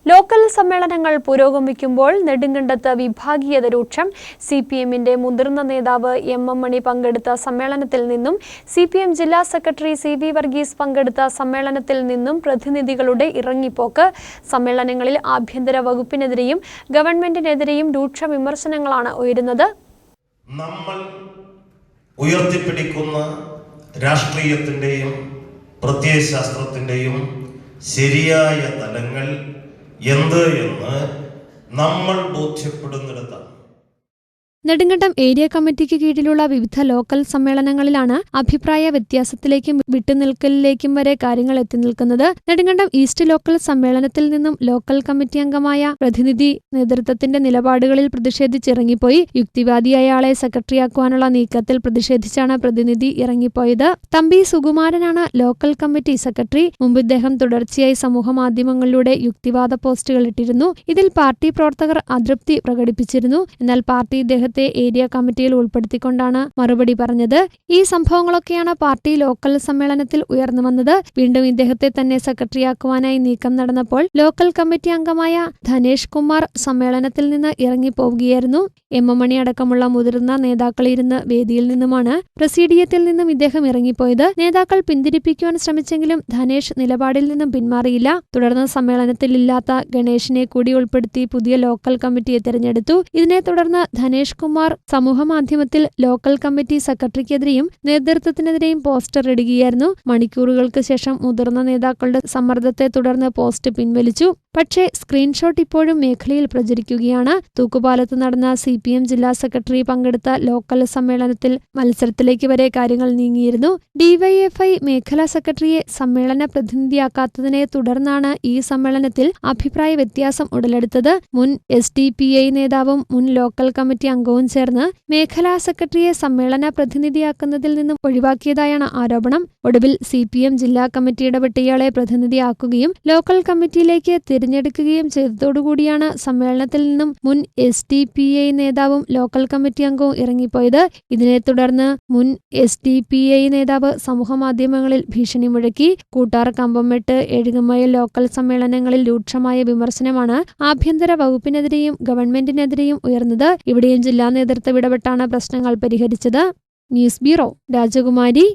Local സമ്മേളനങ്ങൾ പുരോഗമിക്കുമ്പോൾ നെടുങ്കണ്ടത്ത് വിഭാഗീയത രൂക്ഷം. സിപിഎമ്മിന്റെ മുതിർന്ന നേതാവ് എം മണി പങ്കെടുത്ത സമ്മേളനത്തിൽ നിന്നും സിപിഎം ജില്ലാ സെക്രട്ടറി സി വർഗീസ് പങ്കെടുത്ത സമ്മേളനത്തിൽ നിന്നും പ്രതിനിധികളുടെ ഇറങ്ങിപ്പോക്ക്. സമ്മേളനങ്ങളിൽ ആഭ്യന്തര വകുപ്പിനെതിരെയും ഗവൺമെന്റിനെതിരെയും രൂക്ഷ വിമർശനങ്ങളാണ് ഉയരുന്നത്. നമ്മൾ ഉയർത്തിപ്പിടിക്കുന്ന രാഷ്ട്രീയത്തിന്റെയും പ്രത്യയശാസ്ത്രത്തിന്റെയും ശരിയായ തലങ്ങൾ എന്ത് എന്ന് നമ്മൾ ബോധ്യപ്പെടുന്നിടത്താണ്. നെടുങ്കണ്ടം ഏരിയ കമ്മിറ്റിക്ക് കീഴിലുള്ള വിവിധ ലോക്കൽ സമ്മേളനങ്ങളിലാണ് അഭിപ്രായ വ്യത്യാസത്തിലേക്കും വിട്ടുനിൽക്കലിലേക്കും വരെ കാര്യങ്ങൾ എത്തി നിൽക്കുന്നത്. നെടുങ്കണ്ടം ഈസ്റ്റ് ലോക്കൽ സമ്മേളനത്തിൽ നിന്നും ലോക്കൽ കമ്മിറ്റി അംഗമായ പ്രതിനിധി നേതൃത്വത്തിന്റെ നിലപാടുകളിൽ പ്രതിഷേധിച്ചിറങ്ങിപ്പോയി. യുക്തിവാദിയായ ആളെ സെക്രട്ടറിയാക്കുവാനുള്ള നീക്കത്തിൽ പ്രതിഷേധിച്ചാണ് പ്രതിനിധി ഇറങ്ങിപ്പോയത്. തമ്പി സുകുമാരനാണ് ലോക്കൽ കമ്മിറ്റി സെക്രട്ടറി. മുമ്പ് ഇദ്ദേഹം തുടർച്ചയായി സമൂഹമാധ്യമങ്ങളിലൂടെ യുക്തിവാദ പോസ്റ്റുകൾ ഇട്ടിരുന്നു. ഇതിൽ പാർട്ടി പ്രവർത്തകർ അതൃപ്തി പ്രകടിപ്പിച്ചിരുന്നു. എന്നാൽ പാർട്ടി ഇദ്ദേഹത്തെ ഏരിയ കമ്മിറ്റിയിൽ ഉൾപ്പെടുത്തിക്കൊണ്ടാണ് മറുപടി പറഞ്ഞത്. ഈ സംഭവങ്ങളൊക്കെയാണ് പാർട്ടി ലോക്കൽ സമ്മേളനത്തിൽ ഉയർന്നു വന്നത്. വീണ്ടും ഇദ്ദേഹത്തെ തന്നെ സെക്രട്ടറിയാക്കുവാനായി നീക്കം നടന്നപ്പോൾ ലോക്കൽ കമ്മിറ്റി അംഗമായ ധനേഷ് കുമാർ സമ്മേളനത്തിൽ നിന്ന് ഇറങ്ങിപ്പോവുകയായിരുന്നു. എം മണി അടക്കമുള്ള മുതിർന്ന നേതാക്കൾ ഇരുന്ന വേദിയിൽ നിന്നുമാണ് പ്രസീഡിയത്തിൽ നിന്നും ഇദ്ദേഹം ഇറങ്ങിപ്പോയത്. നേതാക്കൾ പിന്തിരിപ്പിക്കുവാൻ ശ്രമിച്ചെങ്കിലും ധനേഷ് നിലപാടിൽ നിന്നും പിന്മാറിയില്ല. തുടർന്ന് സമ്മേളനത്തിൽ ഇല്ലാത്ത ഗണേഷിനെ കൂടി ഉൾപ്പെടുത്തി പുതിയ ലോക്കൽ കമ്മിറ്റിയെ തെരഞ്ഞെടുത്തു. ഇതിനെ തുടർന്ന് ധനേഷ് കുമാർ സമൂഹമാധ്യമത്തിൽ ലോക്കൽ കമ്മിറ്റി സെക്രട്ടറിക്കെതിരെയും നേതൃത്വത്തിനെതിരെയും പോസ്റ്റർ ഇടുകയായിരുന്നു. മണിക്കൂറുകൾക്ക് ശേഷം മുതിർന്ന നേതാക്കളുടെ സമ്മർദ്ദത്തെ തുടർന്ന് പോസ്റ്റ് പിൻവലിച്ചു. പക്ഷേ സ്ക്രീൻഷോട്ട് ഇപ്പോഴും മേഖലയിൽ പ്രചരിക്കുകയാണ്. തൂക്കുപാലത്ത് നടന്ന സിപിഎം ജില്ലാ സെക്രട്ടറി പങ്കെടുത്ത ലോക്കൽ സമ്മേളനത്തിൽ മത്സരത്തിലേക്ക് വരെ കാര്യങ്ങൾ നീങ്ങിയിരുന്നു. ഡിവൈഎഫ്ഐ മേഖലാ സെക്രട്ടറിയെ സമ്മേളന പ്രതിനിധിയാക്കാത്തതിനെ തുടർന്നാണ് ഈ സമ്മേളനത്തിൽ അഭിപ്രായ വ്യത്യാസം ഉടലെടുത്തത്. മുൻ SDPI നേതാവും മുൻ ലോക്കൽ കമ്മിറ്റി അംഗവും ചേർന്ന് മേഖലാ സെക്രട്ടറിയെ സമ്മേളന പ്രതിനിധിയാക്കുന്നതിൽ നിന്നും ഒഴിവാക്കിയതായാണ് ആരോപണം. ഒടുവിൽ സിപിഎം ജില്ലാ കമ്മിറ്റി ഇടപെട്ട് ഇയാളെ പ്രതിനിധിയാക്കുകയും ലോക്കൽ കമ്മിറ്റിയിലേക്ക് തിരഞ്ഞെടുക്കുകയും ചെയ്തതോടുകൂടിയാണ് സമ്മേളനത്തിൽ നിന്നും മുൻ SDPI നേതാവും ലോക്കൽ കമ്മിറ്റി അംഗവും ഇറങ്ങിപ്പോയത്. ഇതിനെ തുടർന്ന് മുൻ SDPI നേതാവ് സമൂഹമാധ്യമങ്ങളിൽ ഭീഷണി മുഴക്കി. കൂട്ടാർ, കമ്പംമെട്ട്, എഴുകുമയിൽ ലോക്കൽ സമ്മേളനങ്ങളിൽ രൂക്ഷമായ വിമർശനമാണ് ആഭ്യന്തര വകുപ്പിനെതിരെയും ഗവൺമെന്റിനെതിരെയും ഉയർന്നത്. ഇവിടെയും ജില്ലാ നേതൃത്വം ഇടപെട്ടാണ് പ്രശ്നങ്ങൾ പരിഹരിച്ചത്. ന്യൂസ് ബ്യൂറോ, രാജകുമാരി.